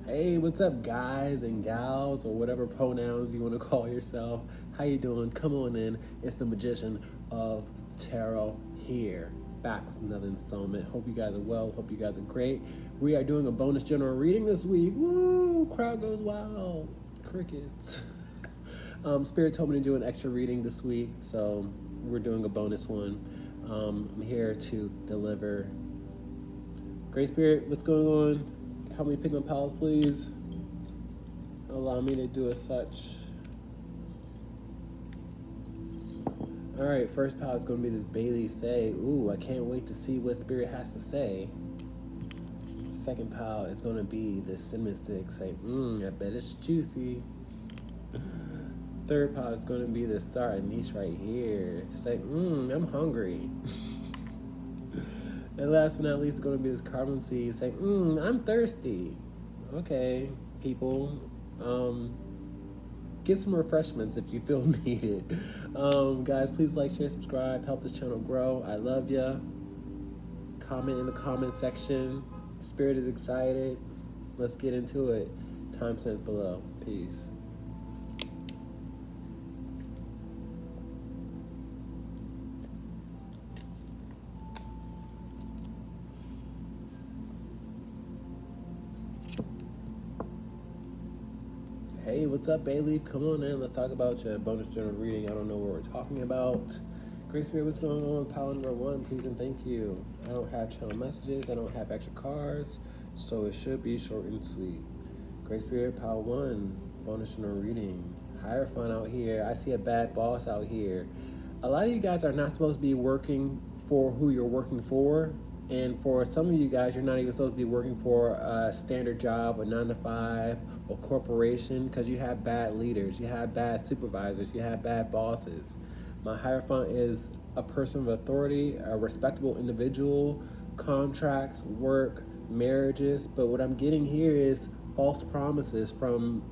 Hey, what's up, guys and gals, or whatever pronouns you want to call yourself? How you doing? Come on in. It's the Magician of Tarot here, back with another installment. Hope you guys are well. Hope you guys are great. We are doing a bonus general reading this week. Woo! Crowd goes wild. Crickets. Spirit told me to do an extra reading this week, so we're doing a bonus one. I'm here to deliver. Great Spirit, what's going on? Help me pick my piles, please. Allow me to do as such. All right, first pile is going to be this bay leaf say. Ooh, I can't wait to see what Spirit has to say. Second pile is going to be this cinnamon stick. Say, I bet it's juicy. Third pile is going to be the star anise right here. Say, I'm hungry. And last but not least, it's going to be this cardamom seed saying, I'm thirsty. Okay, people. Get some refreshments if you feel needed. Guys, please like, share, subscribe. Help this channel grow. I love ya. Comment in the comment section. Spirit is excited. Let's get into it. Timestamps below. Peace. Hey, what's up, Bayleaf? Come on in. Let's talk about your bonus journal reading. I don't know what we're talking about. Great Spirit, what's going on? Pile number 1, please and thank you. I don't have channel messages. I don't have extra cards, so it should be short and sweet. Great Spirit, pile 1, bonus journal reading. Hierophant out here. I see a bad boss out here. A lot of you guys are not supposed to be working for who you're working for. And for some of you guys, you're not even supposed to be working for a standard job, a 9-to-5, or corporation, because you have bad leaders, you have bad supervisors, you have bad bosses. My Hierophant is a person of authority, a respectable individual, contracts, work, marriages. But what I'm getting here is false promises from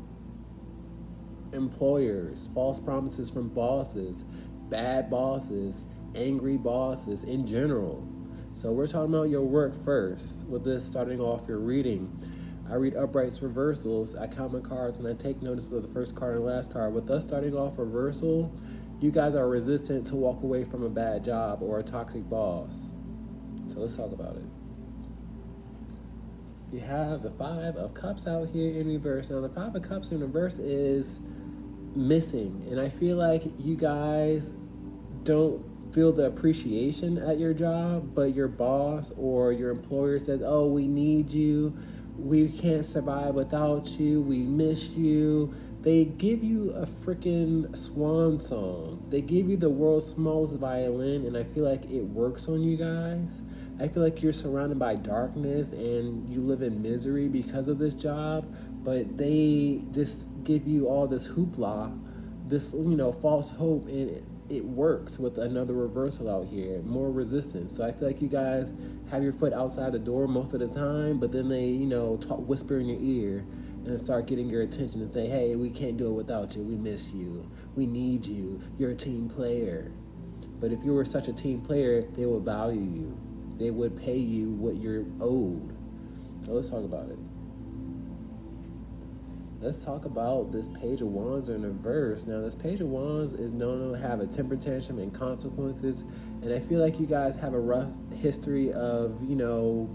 employers, false promises from bosses, bad bosses, angry bosses in general. So we're talking about your work first, with this starting off your reading. I read uprights, reversals. I count my cards and I take notice of the first card and last card. With us starting off reversal, you guys are resistant to walk away from a bad job or a toxic boss. So let's talk about it. You have the 5 of Cups out here in reverse. Now the 5 of Cups in reverse is missing. And I feel like you guys don't feel the appreciation at your job, but your boss or your employer says, oh, we need you, we can't survive without you, we miss you. They give you a freaking swan song. They give you the world's smallest violin, and I feel like it works on you guys. I feel like you're surrounded by darkness and you live in misery because of this job, but they just give you all this hoopla, this, false hope, and it works with another reversal out here, more resistance. So I feel like you guys have your foot outside the door most of the time, but then they, whisper in your ear and start getting your attention and say, hey, we can't do it without you. We miss you. We need you. You're a team player. But if you were such a team player, they would value you. They would pay you what you're owed. So let's talk about it. Let's talk about this Page of Wands in reverse. Now, this Page of Wands is known to have a temper tantrum and consequences. And I feel like you guys have a rough history of,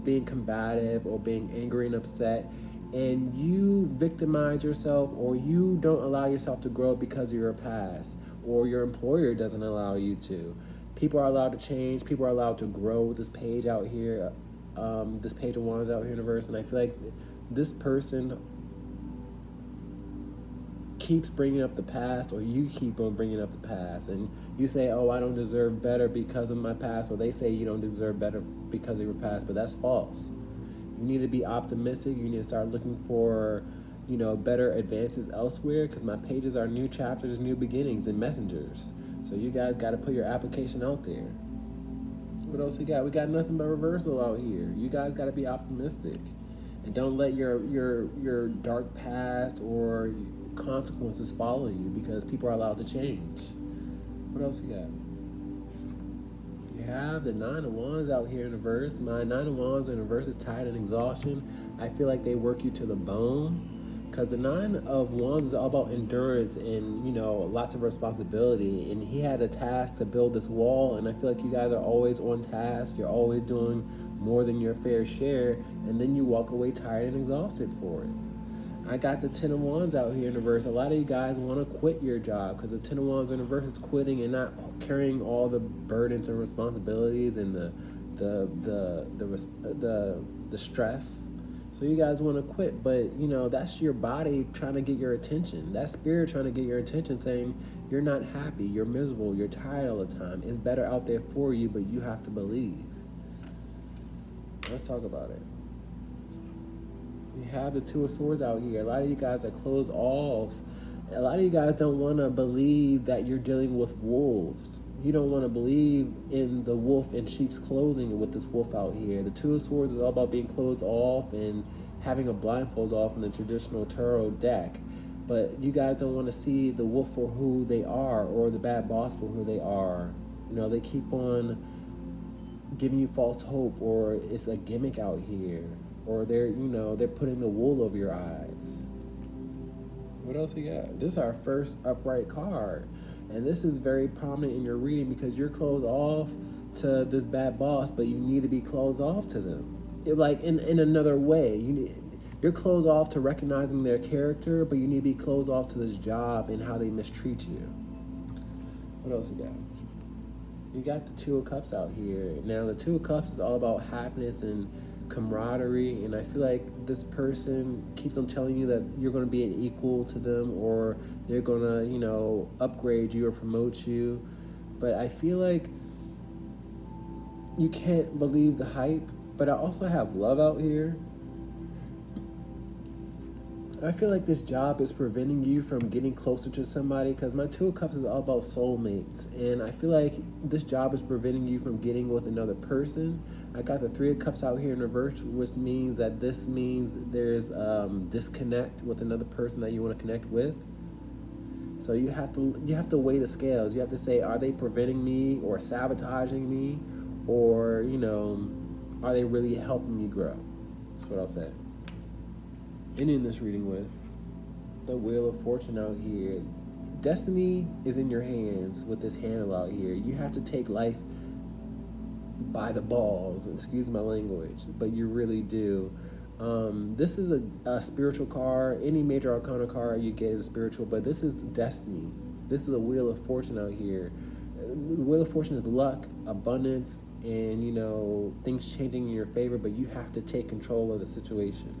being combative or being angry and upset. And you victimize yourself, or you don't allow yourself to grow because of your past, or your employer doesn't allow you to. People are allowed to change. People are allowed to grow with this page out here, this Page of Wands out here in reverse. And I feel like this person keeps bringing up the past, or you keep on bringing up the past, and you say, oh, I don't deserve better because of my past, or they say you don't deserve better because of your past, but that's false. You need to be optimistic. You need to start looking for, better advances elsewhere, because my pages are new chapters, new beginnings, and messengers. So you guys got to put your application out there. What else we got? We got nothing but reversal out here. You guys got to be optimistic, and don't let your dark past or consequences follow you, because people are allowed to change. What else we got? You have the 9 of Wands out here in the verse. My 9 of Wands in the verse is tired and exhaustion. I feel like they work you to the bone. Because the Nine of Wands is all about endurance and, you know, lots of responsibility. And he had a task to build this wall. And I feel like you guys are always on task. You're always doing more than your fair share. And then you walk away tired and exhausted for it. I got the Ten of Wands out here in reverse. A lot of you guys want to quit your job because the Ten of Wands in reverse is quitting and not carrying all the burdens and responsibilities and the stress. So you guys want to quit, but you know, that's your body trying to get your attention. That's spirit trying to get your attention, saying you're not happy, you're miserable, you're tired all the time. It's better out there for you, but you have to believe. Let's talk about it. You have the Two of Swords out here. A lot of you guys are closed off. A lot of you guys don't want to believe that you're dealing with wolves. You don't want to believe in the wolf in sheep's clothing with this wolf out here. The Two of Swords is all about being closed off and having a blindfold off in the traditional tarot deck. But you guys don't want to see the wolf for who they are or the bad boss for who they are. You know, they keep on giving you false hope, or it's a gimmick out here, or they're putting the wool over your eyes. What else we got? This is our first upright card. And this is very prominent in your reading because you're closed off to this bad boss, but you need to be closed off to them. Like in another way. You're closed off to recognizing their character, but you need to be closed off to this job and how they mistreat you. What else we got? You got the Two of Cups out here. Now, the Two of Cups is all about happiness and camaraderie, and I feel like this person keeps on telling you that you're going to be an equal to them, or they're going to, you know, upgrade you or promote you. But I feel like you can't believe the hype. But I also have love out here. I feel like this job is preventing you from getting closer to somebody, because my Two of Cups is all about soulmates, and I feel like this job is preventing you from getting with another person. I got the Three of Cups out here in reverse, which means that there's disconnect with another person that you want to connect with. So you have to weigh the scales. You have to say, are they preventing me or sabotaging me, or, you know, are they really helping me grow? That's what I'll say. Ending this reading with the Wheel of Fortune out here. Destiny is in your hands with this handle out here. You have to take life by the balls, excuse my language, but you really do. This is a spiritual card. Any major arcana card you get is spiritual, but this is destiny. This is a Wheel of Fortune out here. The Wheel of Fortune is luck, abundance, and, you know, things changing in your favor, but you have to take control of the situation.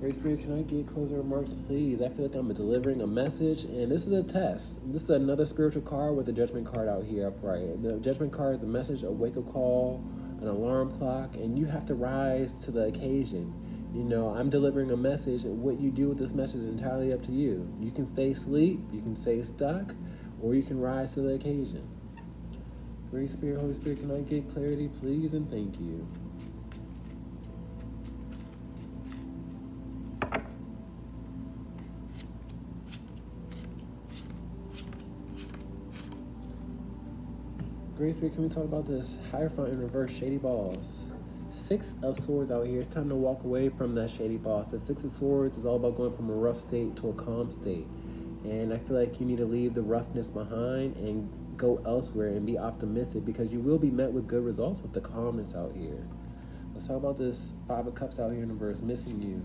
Great Spirit, can I get closing remarks, please? I feel like I'm delivering a message, and this is a test. This is another spiritual card with the Judgment card out here upright. The Judgment card is a message, a wake-up call, an alarm clock, and you have to rise to the occasion. You know, I'm delivering a message, and what you do with this message is entirely up to you. You can stay asleep, you can stay stuck, or you can rise to the occasion. Great Spirit, Holy Spirit, can I get clarity, please, and thank you. Great Spirit, can we talk about this Hierophant in reverse, shady balls? Six of Swords out here. It's time to walk away from that shady boss. The Six of Swords is all about going from a rough state to a calm state. And I feel like you need to leave the roughness behind and go elsewhere and be optimistic, because you will be met with good results with the calmness out here. Let's talk about this Five of Cups out here in reverse, missing you.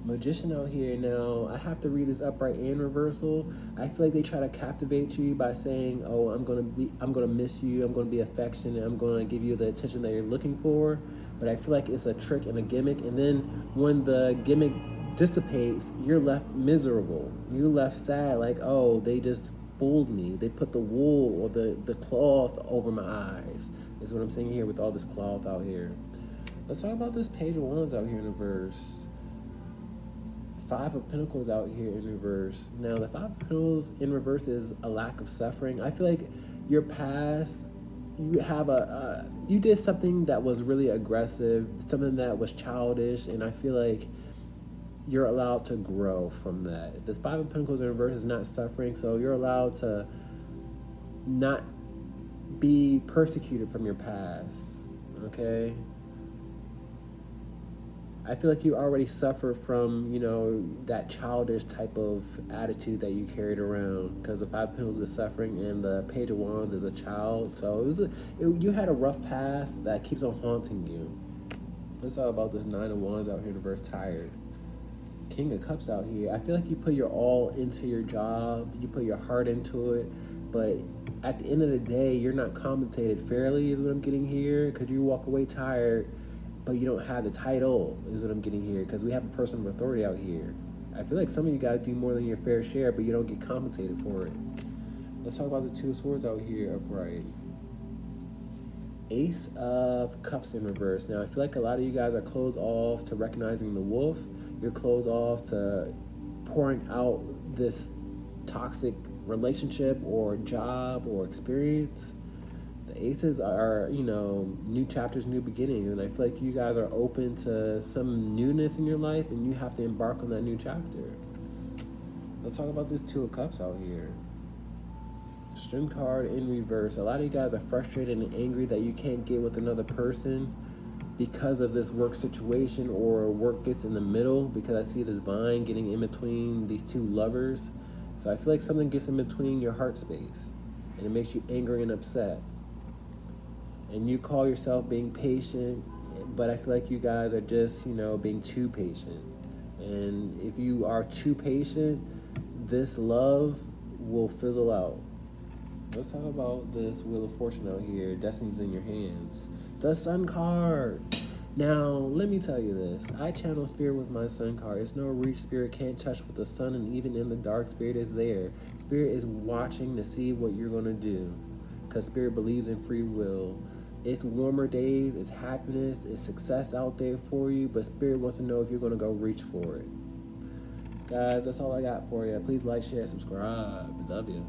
Magician out here. Now, I have to read this upright and reversal. I feel like they try to captivate you by saying, oh, I'm gonna miss you, I'm gonna be affectionate, I'm gonna give you the attention that you're looking for. But I feel like it's a trick and a gimmick, and then when the gimmick dissipates, you're left miserable. You're left sad, like, oh, they just fooled me. They put the wool or the cloth over my eyes, is what I'm saying here with all this cloth out here. Let's talk about this Page of Wands out here in reverse. Five of Pentacles out here in reverse. Now, the Five of Pentacles in reverse is a lack of suffering. I feel like your past, you did something that was really aggressive, something that was childish, and I feel like you're allowed to grow from that. This Five of Pentacles in reverse is not suffering, so you're allowed to not be persecuted from your past, okay? I feel like you already suffer from, you know, that childish type of attitude that you carried around. Because the Five of Pentacles is suffering and the Page of Wands is a child. So you had a rough past that keeps on haunting you. Let's talk about this Nine of Wands out here in the verse, tired. King of Cups out here. I feel like you put your all into your job. You put your heart into it. But at the end of the day, you're not compensated fairly is what I'm getting here. Because you walk away tired, but you don't have the title is what I'm getting here. Because we have a person of authority out here. I feel like some of you guys do more than your fair share, but you don't get compensated for it. Let's talk about the Two of Swords out here upright. Ace of Cups in reverse. Now, I feel like a lot of you guys are closed off to recognizing the wolf. You're closed off to pouring out this toxic relationship or job or experience. The aces are, you know, new chapters, new beginnings. And I feel like you guys are open to some newness in your life and you have to embark on that new chapter. Let's talk about this Two of Cups out here. Strength card in reverse. A lot of you guys are frustrated and angry that you can't get with another person because of this work situation, or work gets in the middle, because I see this vine getting in between these two lovers. So I feel like something gets in between your heart space and it makes you angry and upset. And you call yourself being patient, but I feel like you guys are just, you know, being too patient. And if you are too patient, this love will fizzle out. Let's talk about this Wheel of Fortune out here. Destiny's in your hands. The Sun card. Now, let me tell you this. I channel Spirit with my Sun card. It's no reach. Spirit can't touch with the sun, and even in the dark, Spirit is there. Spirit is watching to see what you're going to do, because Spirit believes in free will. It's warmer days, it's happiness, it's success out there for you, but Spirit wants to know if you're going to go reach for it. Guys, that's all I got for you. Please like, share, subscribe. Love you.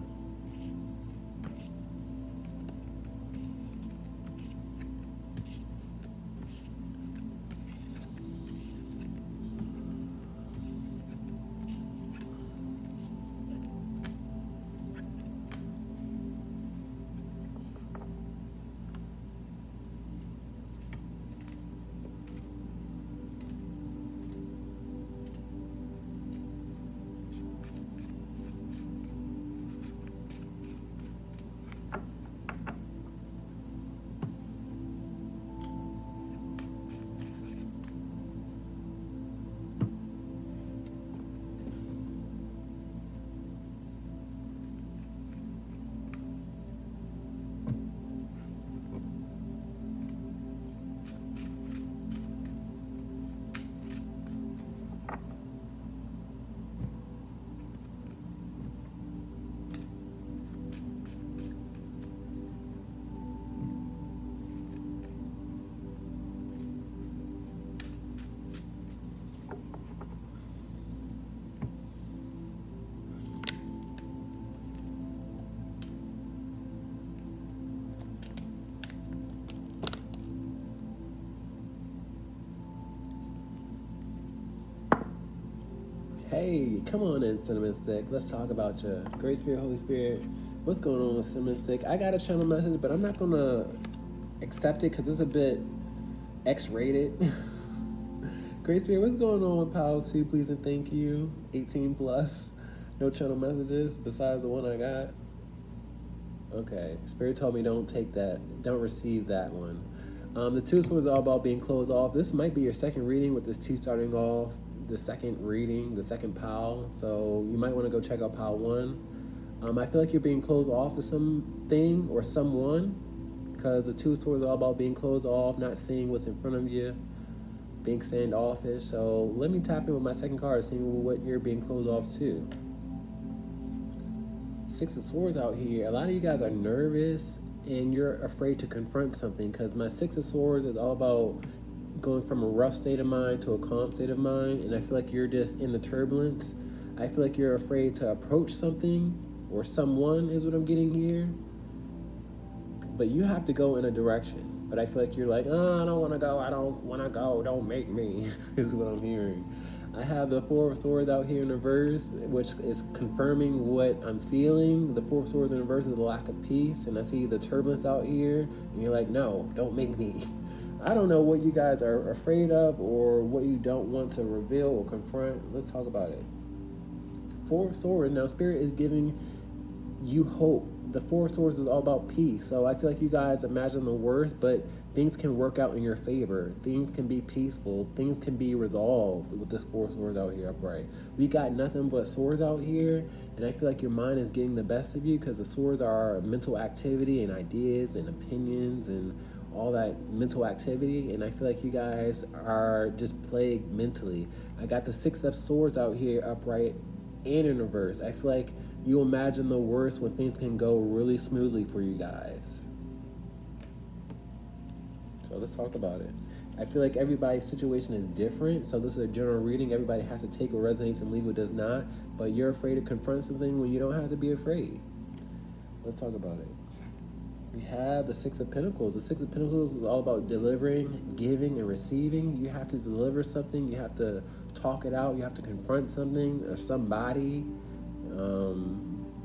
Hey, come on in, Cinnamon Stick. Let's talk about you. Great Spirit, Holy Spirit. What's going on with Cinnamon Stick? I got a channel message, but I'm not going to accept it because it's a bit X-rated. Great Spirit, what's going on with Pals 2? Please and thank you. 18 plus. No channel messages besides the one I got. Okay. Spirit told me don't take that. Don't receive that one. The Two of Swords is all about being closed off. This might be your second reading with this two starting off. The second reading, the second pile. So you might want to go check out pile 1. I feel like you're being closed off to something or someone, because the Two of Swords are all about being closed off, not seeing what's in front of you, being standoffish. So let me tap in with my second card, seeing what you're being closed off to. Six of Swords out here. A lot of you guys are nervous and you're afraid to confront something, because my Six of Swords is all about going from a rough state of mind to a calm state of mind, and I feel like you're just in the turbulence. I feel like you're afraid to approach something or someone is what I'm getting here, but you have to go in a direction. But I feel like you're like, oh, I don't want to go, don't make me is what I'm hearing. I have the Four of Swords out here in reverse, which is confirming what I'm feeling. The Four of Swords in reverse is the lack of peace, and I see the turbulence out here, and you're like, no, don't make me. I don't know what you guys are afraid of or what you don't want to reveal or confront. Let's talk about it. Four of Swords. Now, Spirit is giving you hope. The Four of Swords is all about peace. So I feel like you guys imagine the worst, but things can work out in your favor. Things can be peaceful. Things can be resolved with this Four of Swords out here upright. We got nothing but swords out here, and I feel like your mind is getting the best of you because the swords are mental activity and ideas and opinions and all that mental activity, and I feel like you guys are just plagued mentally. I got the Six of Swords out here upright and in reverse. I feel like you imagine the worst when things can go really smoothly for you guys. So let's talk about it. I feel like everybody's situation is different, so this is a general reading. Everybody has to take what resonates and leave what does not, but you're afraid to confront something when you don't have to be afraid. Let's talk about it. We have the Six of Pentacles. The Six of Pentacles is all about delivering, giving, and receiving. You have to deliver something. You have to talk it out. You have to confront something or somebody.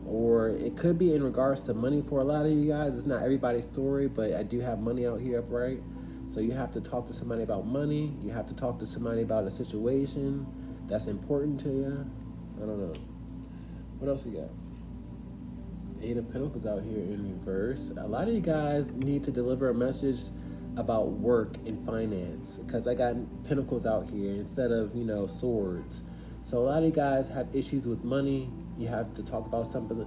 Or it could be in regards to money for a lot of you guys. It's not everybody's story, but I do have money out here upright. So you have to talk to somebody about money. You have to talk to somebody about a situation that's important to you. I don't know. What else we got? Eight of Pentacles out here in reverse. A lot of you guys need to deliver a message about work and finance because I got Pentacles out here instead of, swords. So a lot of you guys have issues with money. You have to talk about something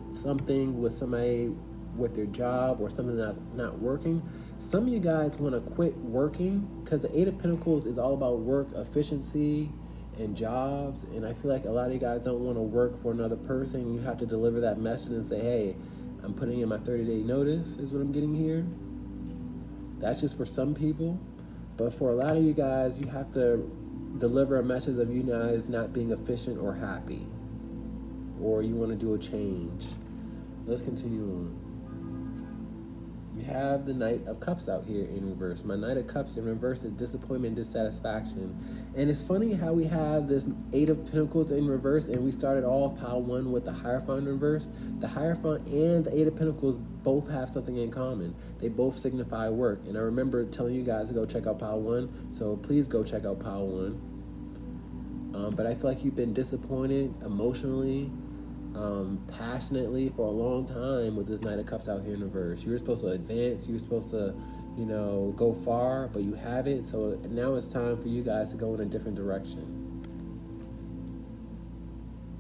with somebody with their job or something that's not working. Some of you guys want to quit working because the Eight of Pentacles is all about work efficiency and jobs, and I feel like a lot of you guys don't want to work for another person. You have to deliver that message and say, hey, I'm putting in my 30-day notice is what I'm getting here. That's just for some people, but for a lot of you guys, you have to deliver a message of you guys not being efficient or happy, or you want to do a change. Let's continue on. We have the Knight of Cups out here in reverse. My Knight of Cups in reverse is disappointment, dissatisfaction. And it's funny how we have this Eight of Pentacles in reverse, and we started off pile one with the Hierophant in reverse. The Hierophant and the Eight of Pentacles both have something in common. They both signify work. And I remember telling you guys to go check out pile one, so please go check out pile one. But I feel like you've been disappointed emotionally, passionately for a long time with this Knight of Cups out here in reverse. You were supposed to advance, you were supposed to, go far, but you haven't. So now it's time for you guys to go in a different direction.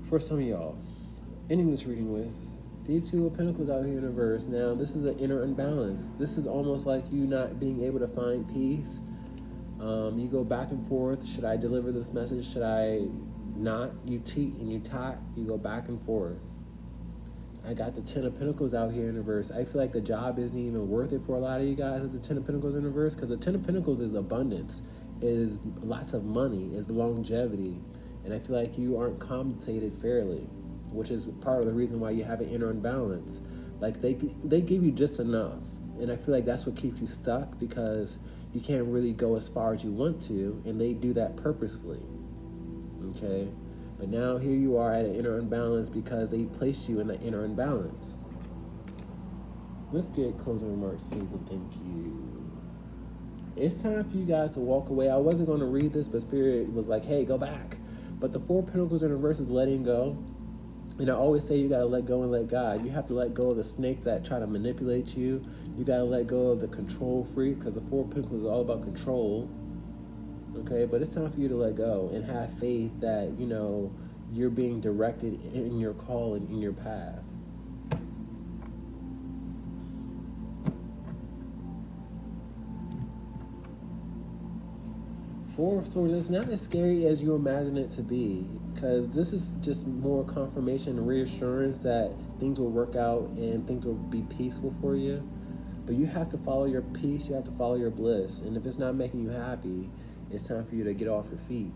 For some of y'all, ending this reading with the Two of Pentacles out here in reverse. Now this is an inner imbalance. This is almost like you not being able to find peace. You go back and forth. Should I deliver this message? Should I not? You cheat and you tot. You go back and forth. I got the Ten of Pentacles out here in reverse. I feel like the job isn't even worth it for a lot of you guys with the Ten of Pentacles in reverse, because the Ten of Pentacles is abundance, is lots of money, is longevity, and I feel like you aren't compensated fairly, which is part of the reason why you have an inner imbalance. Like they give you just enough, and I feel like that's what keeps you stuck, because you can't really go as far as you want to, and they do that purposefully. Okay, but now here you are at an inner imbalance because they placed you in an inner imbalance. Let's get closing remarks, please, and thank you. It's time for you guys to walk away. I wasn't going to read this, but Spirit was like, hey, go back. But the Four of Pentacles in reverse is letting go. And I always say you got to let go and let God. You have to let go of the snakes that try to manipulate you. You got to let go of the control freak, because the Four of Pentacles is all about control. Okay, but it's time for you to let go and have faith that, you're being directed in your call and in your path. Four of Swords, it's not as scary as you imagine it to be, because this is just more confirmation and reassurance that things will work out and things will be peaceful for you. But you have to follow your peace, you have to follow your bliss. And if it's not making you happy, it's time for you to get off your feet,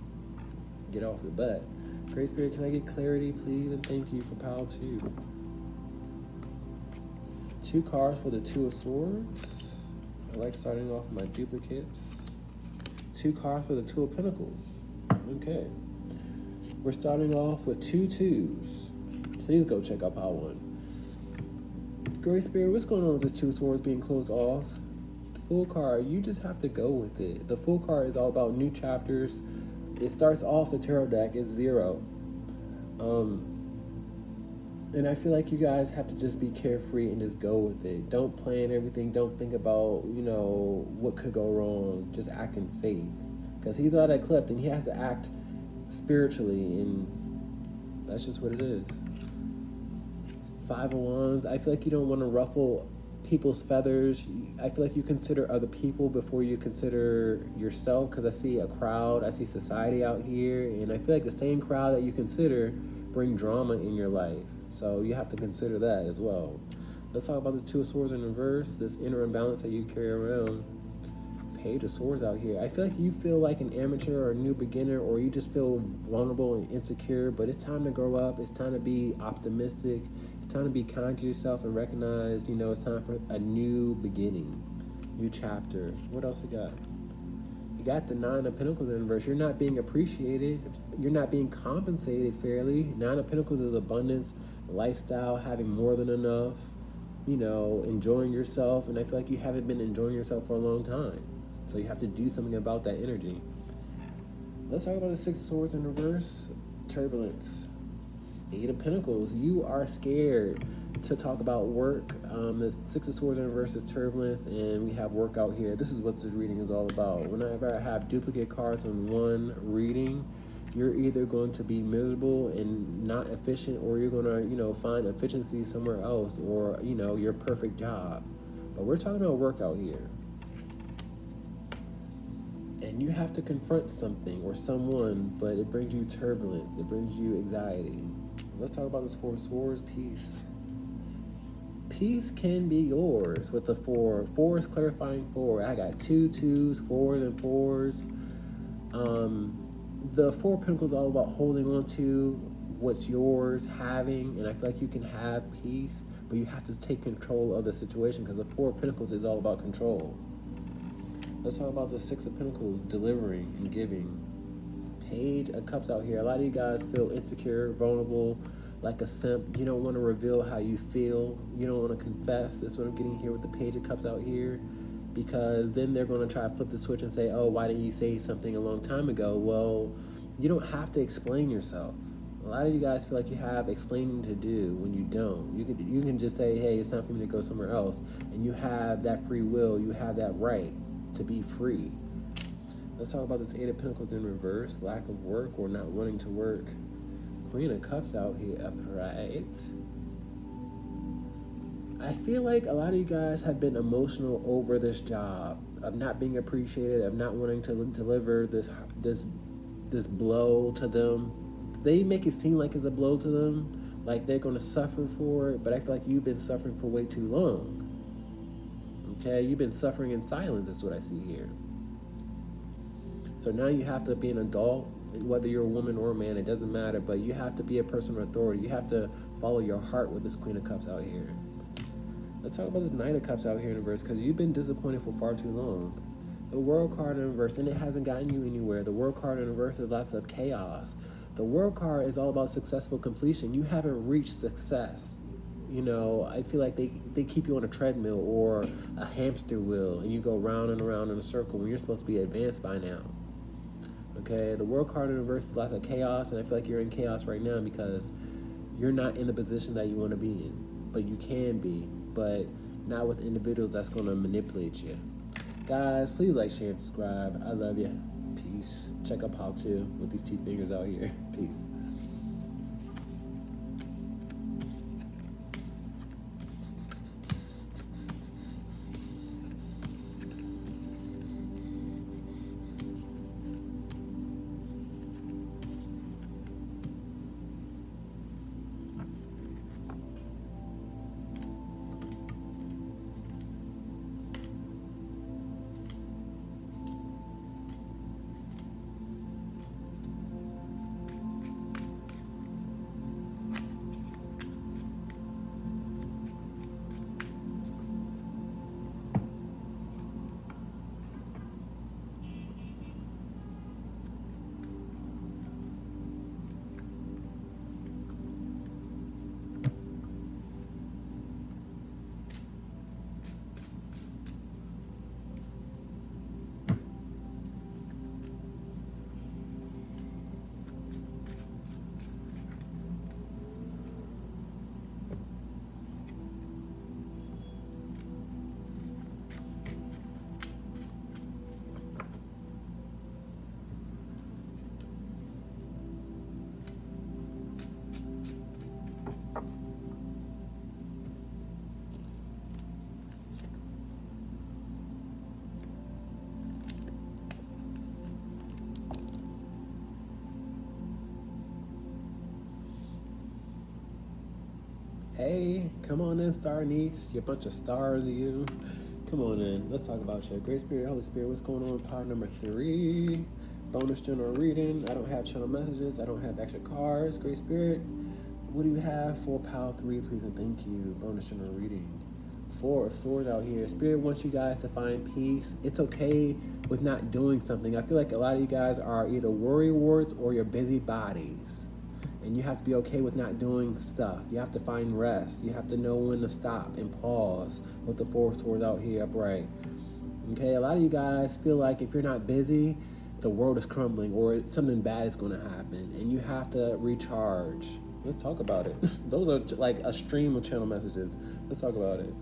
get off your butt. Great Spirit, can I get clarity, please? And thank you for pile 2. 2 cards for the Two of Swords. I like starting off my duplicates. 2 cards for the Two of Pentacles. Okay. We're starting off with 2 2s. Please go check out pile 1. Great Spirit, what's going on with this Two of Swords being closed off? Fool card, you just have to go with it. The Fool card is all about new chapters. It starts off the tarot deck is 0. And I feel like you guys have to just be carefree and just go with it. Don't plan everything. Don't think about, you know, what could go wrong. Just act in faith. Because he's out that cliff and he has to act spiritually, and that's just what it is. 5 of Wands, I feel like you don't want to ruffle people's feathers. I feel like you consider other people before you consider yourself, because I see a crowd, I see society out here, and I feel like the same crowd that you consider bring drama in your life. So you have to consider that as well. Let's talk about the 2 of Swords in reverse, this inner imbalance that you carry around. Page of Swords out here. I feel like you feel like an amateur or a new beginner, or you just feel vulnerable and insecure, but it's time to grow up. It's time to be optimistic. It's time to be kind to yourself and recognize, you know, it's time for a new beginning, new chapter. What else we got? You got the 9 of Pentacles in reverse. You're not being appreciated. You're not being compensated fairly. 9 of Pentacles is abundance, lifestyle, having more than enough, you know, enjoying yourself. And I feel like you haven't been enjoying yourself for a long time. So you have to do something about that energy. Let's talk about the 6 of Swords in reverse, turbulence. 8 of Pentacles. You are scared to talk about work. The 6 of Swords in reverse is turbulence, and we have work out here. This is what this reading is all about. Whenever I have duplicate cards in one reading, you're either going to be miserable and not efficient, or you're going to, you know, find efficiency somewhere else, or, you know, your perfect job. But we're talking about work out here. And you have to confront something or someone, but it brings you turbulence. It brings you anxiety. Let's talk about this 4 of Swords, peace. Peace can be yours with the 4. 4 is clarifying 4. I got 2 2s, 4s, and 4s. The 4 of Pentacles is all about holding on to what's yours, having, and I feel like you can have peace, but you have to take control of the situation, because the 4 of Pentacles is all about control. Let's talk about the 6 of Pentacles, delivering and giving. Page of Cups out here. A lot of you guys feel insecure, vulnerable, like a simp. You don't want to reveal how you feel. You don't want to confess. That's what I'm getting here with the Page of Cups out here. Because then they're going to try to flip the switch and say, oh, why didn't you say something a long time ago? Well, you don't have to explain yourself. A lot of you guys feel like you have explaining to do when you don't. You can just say, hey, it's time for me to go somewhere else. And you have that free will. You have that right to be free. Let's talk about this 8 of Pentacles in reverse, lack of work or not wanting to work. Queen of Cups out here upright. I feel like a lot of you guys have been emotional over this job, of not being appreciated, of not wanting to deliver this blow to them. They make it seem like it's a blow to them, like they're going to suffer for it, but I feel like you've been suffering for way too long. Okay, you've been suffering in silence, is what I see here. So now you have to be an adult, whether you're a woman or a man, it doesn't matter, but you have to be a person of authority. You have to follow your heart with this Queen of Cups out here. Let's talk about this Knight of Cups out here in reverse, because you've been disappointed for far too long. The World card in reverse, and it hasn't gotten you anywhere. The World card in reverse is lots of chaos. The World card is all about successful completion. You haven't reached success. You know, I feel like they keep you on a treadmill or a hamster wheel, and you go round and around in a circle when you're supposed to be advanced by now. Okay, the World card in reverse is lots of chaos, and I feel like you're in chaos right now because you're not in the position that you want to be in. But you can be, but not with individuals that's going to manipulate you. Guys, please like, share, and subscribe. I love you. Peace. Check out how to with these 2 fingers out here. Peace. Hey, come on in, Star Niece. You bunch of stars, you. Come on in. Let's talk about you. Great Spirit, Holy Spirit, what's going on? Pod number 3. Bonus general reading. I don't have channel messages. I don't have extra cards. Great Spirit, what do you have for pile 3, please and thank you? Bonus general reading. 4 of Swords out here. Spirit wants you guys to find peace. It's okay with not doing something. I feel like a lot of you guys are either worrywarts or you're busy bodies. And you have to be okay with not doing stuff. You have to find rest. You have to know when to stop and pause with the 4 of Swords out here upright. Okay, a lot of you guys feel like if you're not busy, the world is crumbling or something bad is going to happen. And you have to recharge. Let's talk about it. Those are like a stream of channel messages. Let's talk about it.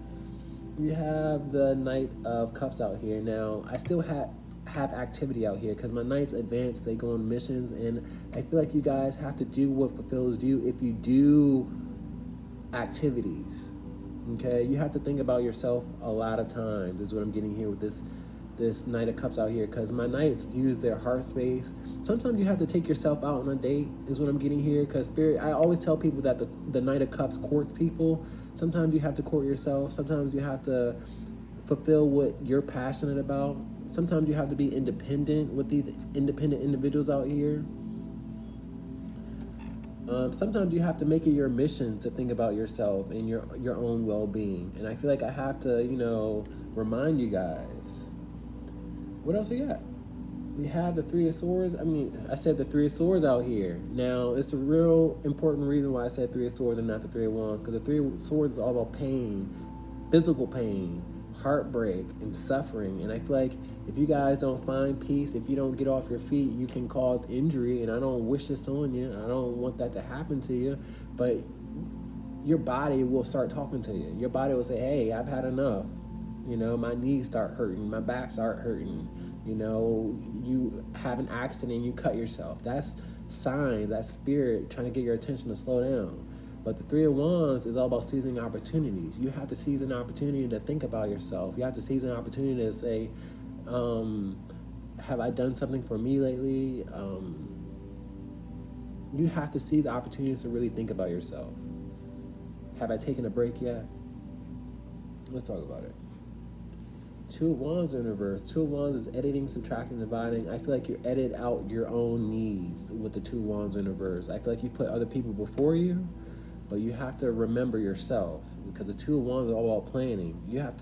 You have the Knight of Cups out here. Now, I still have activity out here because my knights advance, they go on missions, and I feel like you guys have to do what fulfills you if you do activities. Okay, you have to think about yourself a lot of times is what I'm getting here with this Knight of Cups out here, because my knights use their heart space. Sometimes you have to take yourself out on a date is what I'm getting here, because Spirit, I always tell people that the Knight of Cups courts people. Sometimes you have to court yourself. Sometimes you have to fulfill what you're passionate about. Sometimes you have to be independent with these independent individuals out here. Sometimes you have to make it your mission to think about yourself and your own well-being. And I feel like I have to, remind you guys. What else we got? We have the 3 of Swords. I said the 3 of Swords out here. Now, it's a real important reason why I said 3 of Swords and not the 3 of Wands, because the 3 of Swords is all about pain, physical pain, heartbreak, and suffering. And I feel like if you guys don't find peace, if you don't get off your feet, you can cause injury. And I don't wish this on you. I don't want that to happen to you. But your body will start talking to you. Your body will say, hey, I've had enough. My knees start hurting. My back start hurting. You have an accident, you cut yourself. That's signs, that's spirit trying to get your attention to slow down. But the 3 of Wands is all about seizing opportunities. You have to seize an opportunity to think about yourself. You have to seize an opportunity to say, have I done something for me lately? You have to seize the opportunities to really think about yourself. Have I taken a break yet? Let's talk about it. 2 of Wands in reverse. 2 of Wands is editing, subtracting, dividing. I feel like you edit out your own needs with the 2 of Wands in reverse. I feel like you put other people before you, but you have to remember yourself, because the 2 of Wands is all about planning.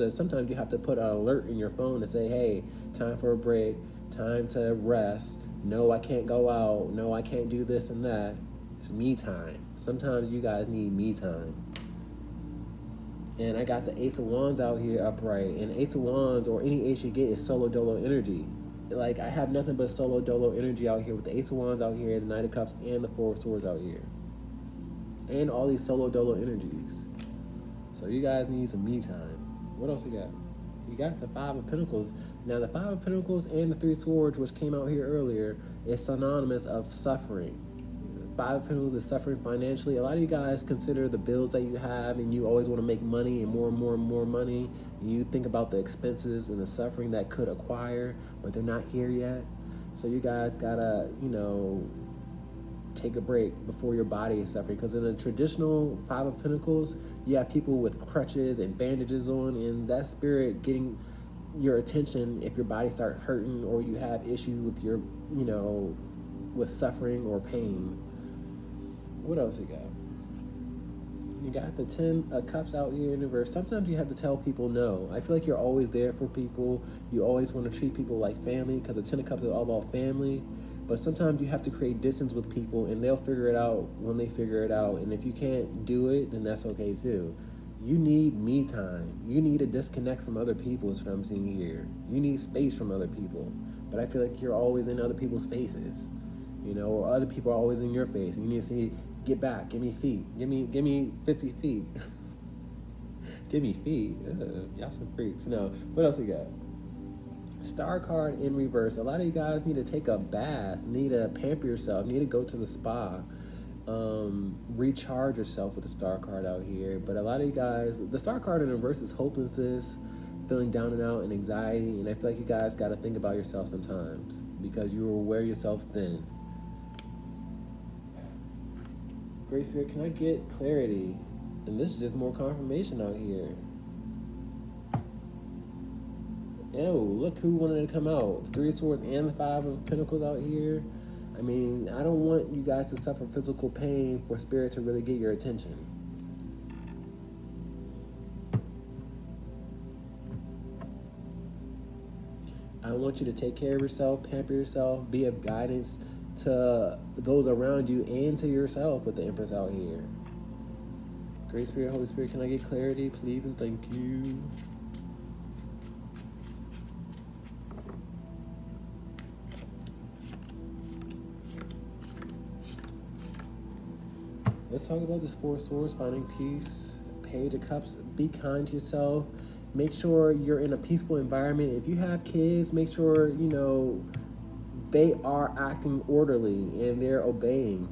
Sometimes you have to put an alert in your phone to say, hey, time for a break, time to rest. No, I can't go out. No, I can't do this and that. It's me time. Sometimes you guys need me time. And I got the Ace of Wands out here upright. And Ace of Wands, or any ace you get, is solo dolo energy. Like, I have nothing but solo dolo energy out here with the Ace of Wands out here, the Knight of Cups, and the 4 of Swords out here. And all these solo dolo energies. So you guys need some me time. What else we got? We got the 5 of Pentacles. Now, the 5 of Pentacles and the 3 of Swords, which came out here earlier, is synonymous of suffering. 5 of Pentacles is suffering financially. A lot of you guys consider the bills that you have, and you always want to make money and more and more and more money. And you think about the expenses and the suffering that could acquire, but they're not here yet. So you guys gotta, take a break before your body is suffering. Because in the traditional 5 of Pentacles, you have people with crutches and bandages on, and that spirit getting your attention if your body starts hurting or you have issues with your, with suffering or pain. What else you got? You got the 10 of Cups out here in reverse. Sometimes you have to tell people no. I feel like you're always there for people. You always want to treat people like family, because the 10 of Cups is all about family. But sometimes you have to create distance with people, and they'll figure it out when they figure it out. And if you can't do it, then that's okay too. You need me time. You need a disconnect from other people is what I'm seeing here. You need space from other people. But I feel like you're always in other people's faces, or other people are always in your face. And you need to see, get back, give me feet. Give me 50 feet. Give me feet. Y'all some freaks. No, what else we got? Star card in reverse. A lot of you guys need to take a bath, need to pamper yourself, need to go to the spa, recharge yourself with the star card out here. But a lot of you guys, the star card in reverse is hopelessness, feeling down and out, and anxiety. And I feel like you guys got to think about yourself sometimes, because you will wear yourself thin. Great Spirit, can I get clarity And this is just more confirmation out here. Oh, look who wanted to come out. The Three of Swords and the Five of Pentacles out here. I mean, I don't want you guys to suffer physical pain for Spirit to really get your attention. I want you to take care of yourself, pamper yourself, be of guidance to those around you and to yourself with the Empress out here. Great Spirit, Holy Spirit, can I get clarity, please, and thank you. Let's talk about this Four of Swords, finding peace, Page of Cups. Be kind to yourself. Make sure you're in a peaceful environment. If you have kids, make sure, you know, they are acting orderly and they're obeying.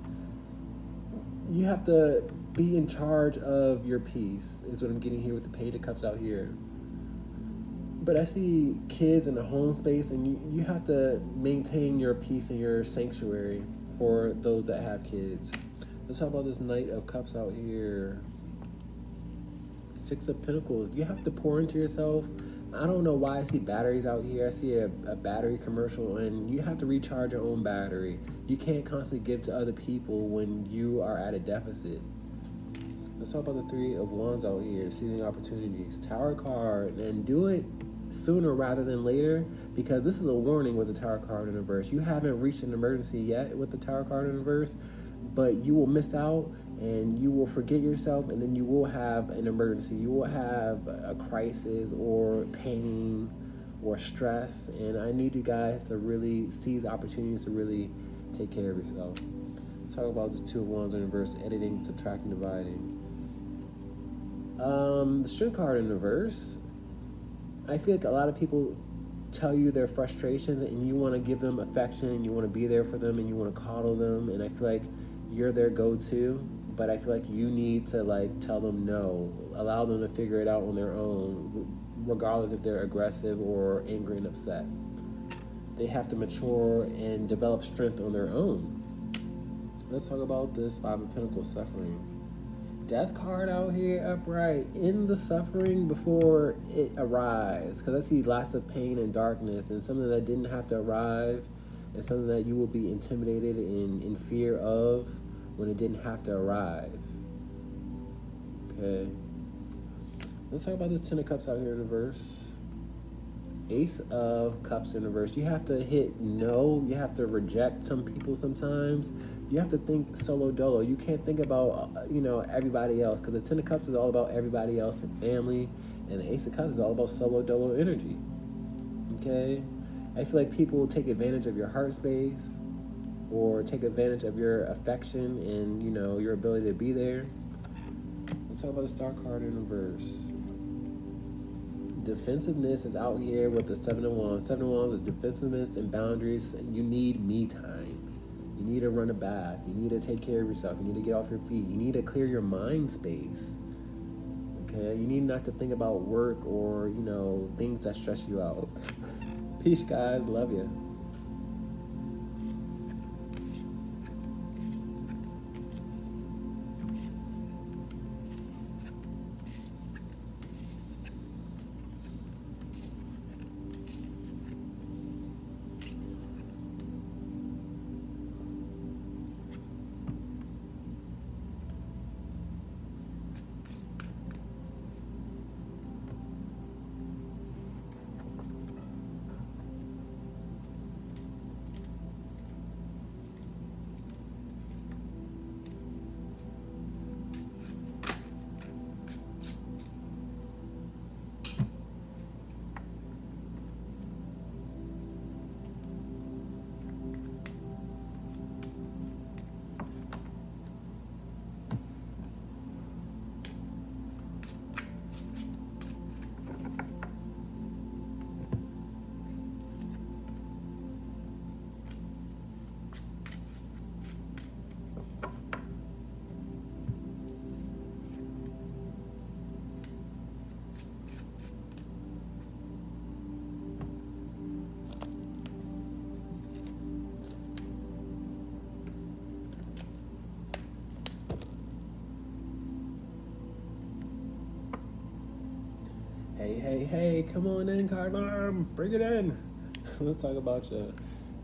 You have to be in charge of your peace, is what I'm getting here with the Page of Cups out here. But I see kids in the home space, and you have to maintain your peace and your sanctuary for those that have kids. Let's talk about this Knight of Cups out here. Six of Pentacles. You have to pour into yourself. I don't know why I see batteries out here. I see a battery commercial, and you have to recharge your own battery. You can't constantly give to other people when you are at a deficit. Let's talk about the Three of Wands out here. Seizing opportunities. Tower card. And do it sooner rather than later, because this is a warning with the Tower card in reverse. You haven't reached an emergency yet with the Tower card in reverse, but you will miss out and you will forget yourself, and then you will have an emergency. You will have a crisis or pain or stress, and I need you guys to really seize opportunities to really take care of yourself. Let's talk about this Two of Wands in reverse, editing, subtracting, dividing. The Strength card in reverse, I feel like a lot of people tell you their frustrations and you want to give them affection, you want to be there for them, and you want to coddle them, and I feel like you're their go-to, but I feel like you need to like tell them no, allow them to figure it out on their own, regardless if they're aggressive or angry and upset. They have to mature and develop strength on their own. Let's talk about this Five of Pentacles, suffering. Death card out here upright. In the suffering before it arrives, because I see lots of pain and darkness and something that didn't have to arrive, and something that you will be intimidated and in fear of when it didn't have to arrive. Okay. Let's talk about this Ten of Cups out here in reverse. Ace of Cups in reverse. You have to hit no. You have to reject some people sometimes. You have to think solo dolo. You can't think about, you know, everybody else, because the Ten of Cups is all about everybody else and family, and the Ace of Cups is all about solo dolo energy. Okay? I feel like people will take advantage of your heart space or take advantage of your affection and, you know, your ability to be there. Let's talk about the Star card in reverse. Defensiveness is out here with the Seven of Wands. Seven of Wands is defensiveness and boundaries. You need me time. You need to run a bath. You need to take care of yourself. You need to get off your feet. You need to clear your mind space. Okay? You need not to think about work or, you know, things that stress you out. Peace, guys. Love you. Hey, come on in, CARDAMOM. Bring it in. Let's talk about you.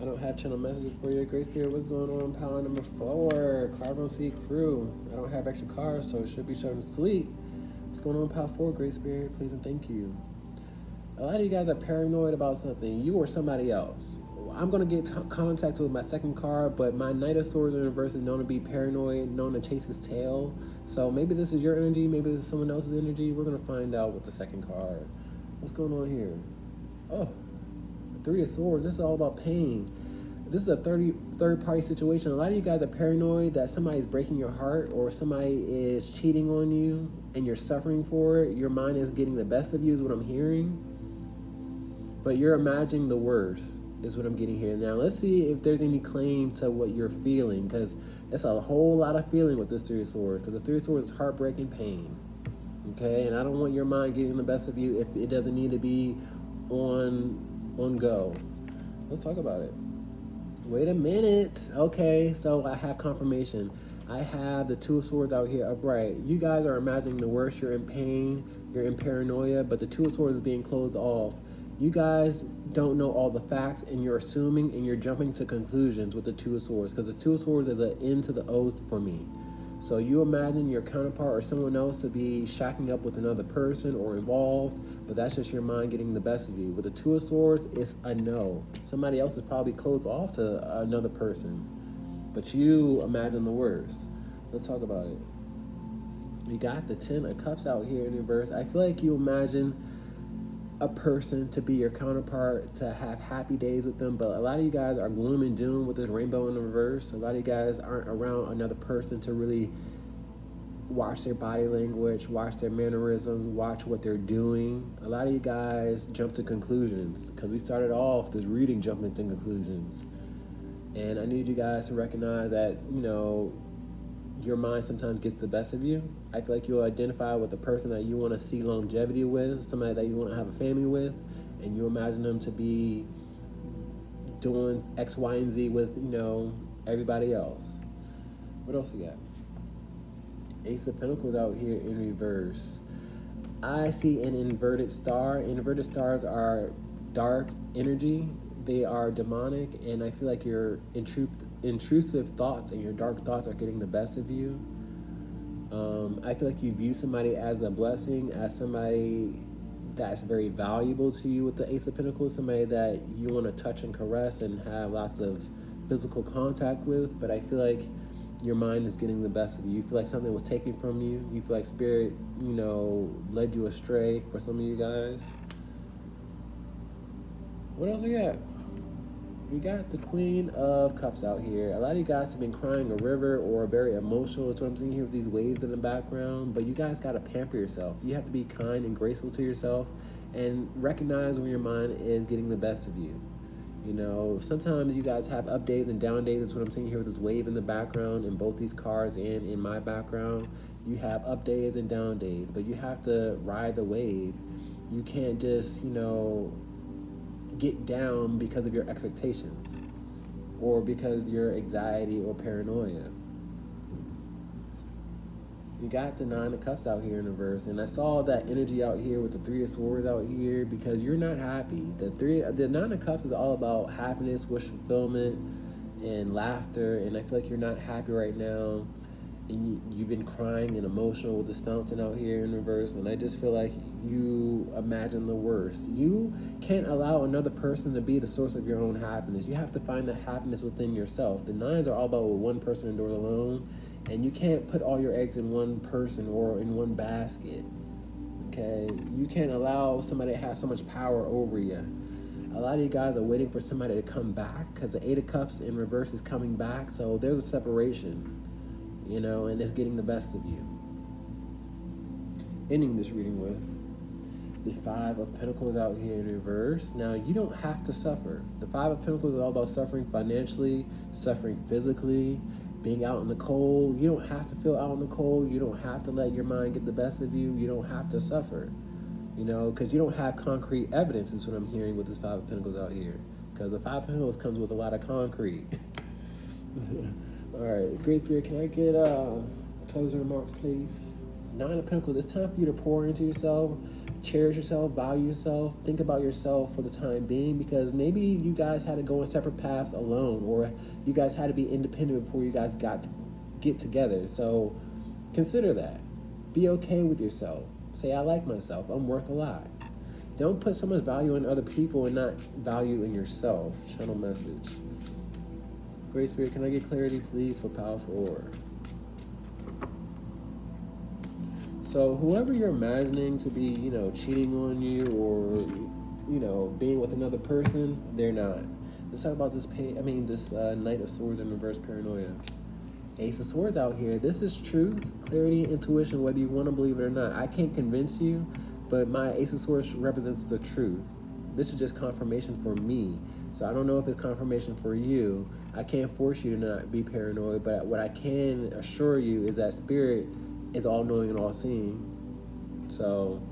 I don't have channel messages for you. Great Spirit, what's going on? Power number 4, CARDAMOM C crew. I don't have extra cars, so it should be showing sleep. What's going on, Power 4, Great Spirit? Please and thank you. A lot of you guys are paranoid about something, you or somebody else. I'm going to get contact with my second card, but my Knight of Swords in reverse is known to be paranoid, known to chase his tail. So maybe this is your energy, maybe this is someone else's energy. We're going to find out with the second card. What's going on here? Oh, 3 of Swords. This is all about pain. This is a third-party situation. A lot of you guys are paranoid that somebody's breaking your heart or somebody is cheating on you and you're suffering for it. Your mind is getting the best of you is what I'm hearing. But you're imagining the worst is what I'm getting here. Now, let's see if there's any claim to what you're feeling, because it's a whole lot of feeling with this 3 of Swords, because the 3 of Swords is heartbreaking pain. Okay, and I don't want your mind getting the best of you if it doesn't need to be on go. Let's talk about it. Wait a minute. Okay, so I have confirmation. I have the 2 of Swords out here upright. You guys are imagining the worst. You're in pain. You're in paranoia, but the 2 of Swords is being closed off. You guys don't know all the facts, and you're assuming and you're jumping to conclusions with the 2 of Swords, because the 2 of Swords is an end to the oath for me. So you imagine your counterpart or someone else to be shacking up with another person or involved, but that's just your mind getting the best of you. With the 2 of Swords, it's a no. Somebody else is probably closed off to another person, but you imagine the worst. Let's talk about it. We got the 10 of Cups out here in reverse. I feel like you imagine a person to be your counterpart, to have happy days with them, but a lot of you guys are gloom and doom with this rainbow in the reverse. A lot of you guys aren't around another person to really watch their body language, watch their mannerisms, watch what they're doing. A lot of you guys jump to conclusions, because we started off this reading jumping to conclusions. And I need you guys to recognize that, you know, your mind sometimes gets the best of you. I feel like you'll identify with the person that you want to see longevity with, somebody that you want to have a family with, and you imagine them to be doing X, Y, and Z with, you know, everybody else. What else we got? Ace of Pentacles out here in reverse. I see an inverted star. Inverted stars are dark energy. They are demonic, and I feel like your intrusive thoughts and your dark thoughts are getting the best of you. I feel like you view somebody as a blessing, as somebody that's very valuable to you with the Ace of Pentacles, somebody that you want to touch and caress and have lots of physical contact with, but I feel like your mind is getting the best of you. You feel like something was taken from you. You feel like spirit, you know, led you astray for some of you guys. What else we got? We got the Queen of Cups out here. A lot of you guys have been crying a river or very emotional. That's what I'm seeing here with these waves in the background. But you guys got to pamper yourself. You have to be kind and graceful to yourself and recognize when your mind is getting the best of you. You know, sometimes you guys have up days and down days. That's what I'm seeing here with this wave in the background in both these cards and in my background. You have up days and down days, but you have to ride the wave. You can't just, you know, get down because of your expectations or because of your anxiety or paranoia. You got the 9 of Cups out here in reverse, and I saw that energy out here with the 3 of Swords out here because you're not happy. The 9 of Cups is all about happiness, wish fulfillment, and laughter, and I feel like you're not happy right now, and you've been crying and emotional with this fountain out here in reverse, and I just feel like you imagine the worst. You can't allow another person to be the source of your own happiness. You have to find that happiness within yourself. The 9s are all about what one person endures alone, and you can't put all your eggs in one person or in one basket, okay? You can't allow somebody to have so much power over you. A lot of you guys are waiting for somebody to come back because the 8 of Cups in reverse is coming back, so there's a separation. You know, and it's getting the best of you. Ending this reading with the 5 of Pentacles out here in reverse. Now, you don't have to suffer. The 5 of Pentacles is all about suffering financially, suffering physically, being out in the cold. You don't have to feel out in the cold. You don't have to let your mind get the best of you. You don't have to suffer, you know, because you don't have concrete evidence is what I'm hearing with this 5 of Pentacles out here. Because the 5 of Pentacles comes with a lot of concrete. All right, Great Spirit, can I get closing remarks, please? 9 of Pentacles, it's time for you to pour into yourself, cherish yourself, value yourself, think about yourself for the time being, because maybe you guys had to go on separate paths alone, or you guys had to be independent before you guys got to get together. So consider that. Be okay with yourself. Say, I like myself. I'm worth a lot. Don't put so much value in other people and not value in yourself. Channel message. Great Spirit, can I get clarity, please, for powerful order? So whoever you're imagining to be, cheating on you or, being with another person, they're not. Let's talk about this Knight of Swords in reverse paranoia. Ace of Swords out here. This is truth, clarity, intuition, whether you want to believe it or not. I can't convince you, but my Ace of Swords represents the truth. This is just confirmation for me. So I don't know if it's confirmation for you. I can't force you to not be paranoid, but what I can assure you is that Spirit is all-knowing and all-seeing. So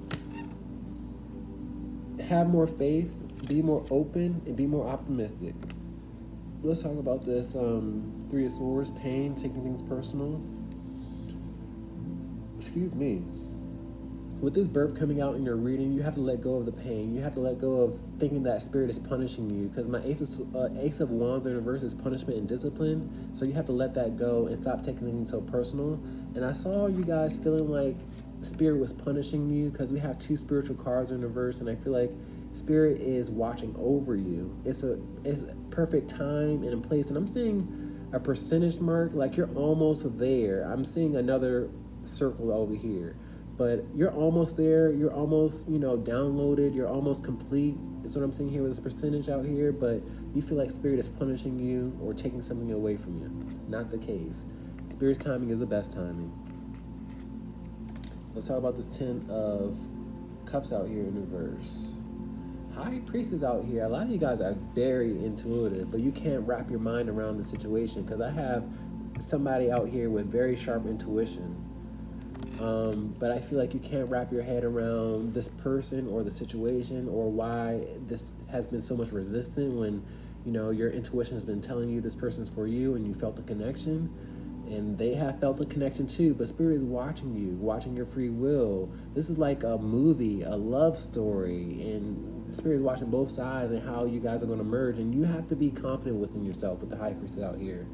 have more faith, be more open, and be more optimistic. Let's talk about this Three of Swords, pain, taking things personal. Excuse me. With this burp coming out in your reading, you have to let go of the pain. You have to let go of thinking that Spirit is punishing you, because my Ace of Wands in reverse is punishment and discipline. So you have to let that go and stop taking things so personal. And I saw you guys feeling like Spirit was punishing you, because we have two spiritual cards in reverse, and I feel like Spirit is watching over you. It's a perfect time and in place. And I'm seeing a percentage mark, like you're almost there. I'm seeing another circle over here. But you're almost there. You're almost, downloaded. You're almost complete. That's what I'm seeing here with this percentage out here. But you feel like Spirit is punishing you or taking something away from you. Not the case. Spirit's timing is the best timing. Let's talk about this 10 of Cups out here in reverse. High Priestess out here. A lot of you guys are very intuitive, but you can't wrap your mind around the situation, because I have somebody out here with very sharp intuition. But I feel like you can't wrap your head around this person or the situation, or why this has been so much resistant when, your intuition has been telling you this person's for you and you felt the connection, and they have felt the connection too, but Spirit is watching you, watching your free will. This is like a movie, a love story, and Spirit is watching both sides and how you guys are going to merge, and you have to be confident within yourself with the High Priestess out here.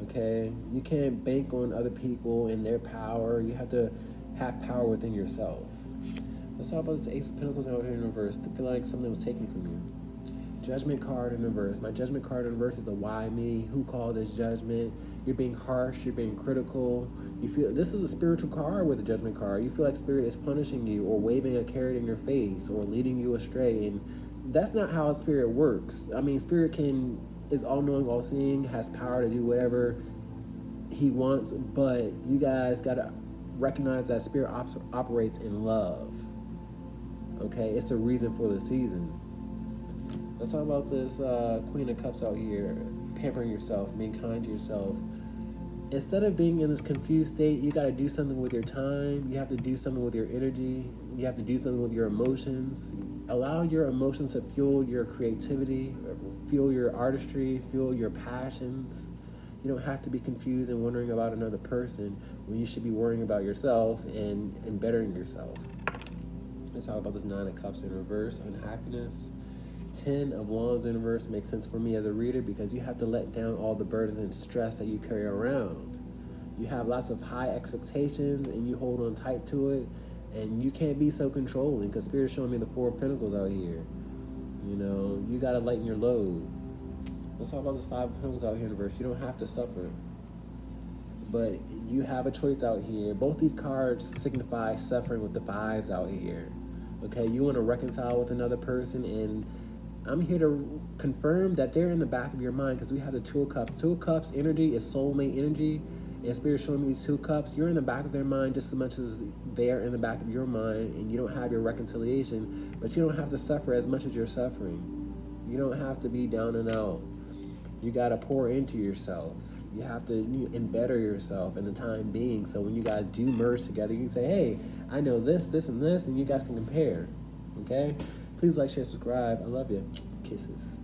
Okay, you can't bank on other people and their power. You have to have power within yourself. Let's talk about this Ace of Pentacles out here in reverse. I feel like something was taken from you. Judgment card in reverse. My Judgment card in reverse is the why me? Who called this judgment? You're being harsh. You're being critical. You feel this is a spiritual card with a Judgment card. You feel like Spirit is punishing you or waving a carrot in your face or leading you astray, and that's not how Spirit works. I mean, Spirit is all-knowing, all-seeing, has power to do whatever he wants, but you guys got to recognize that Spirit operates in love. Okay, it's the reason for the season. Let's talk about this Queen of Cups out here. Pampering yourself, being kind to yourself. Instead of being in this confused state, you got to do something with your time. You have to do something with your energy. You have to do something with your emotions. Allow your emotions to fuel your creativity, fuel your artistry, fuel your passions. You don't have to be confused and wondering about another person when you should be worrying about yourself and bettering yourself. Let's talk about this 9 of Cups in reverse, unhappiness. 10 of Wands in reverse makes sense for me as a reader, because you have to let down all the burdens and stress that you carry around. You have lots of high expectations and you hold on tight to it, and you can't be so controlling, because Spirit's showing me the 4 of Pentacles out here. You got to lighten your load. Let's talk about this 5 of Pentacles out here in reverse. You don't have to suffer, but you have a choice out here. Both these cards signify suffering with the 5s out here. Okay, you want to reconcile with another person, and I'm here to confirm that they're in the back of your mind, because we have the 2 of Cups. 2 of Cups energy is soulmate energy, and Spirit showing me these 2 cups. You're in the back of their mind just as much as they're in the back of your mind, and you don't have your reconciliation, but you don't have to suffer as much as you're suffering. You don't have to be down and out. You got to pour into yourself. You have to embetter yourself in the time being, so when you guys do merge together, you can say, hey, I know this, this, and this, and you guys can compare. Okay? Please like, share, subscribe. I love you. Kisses.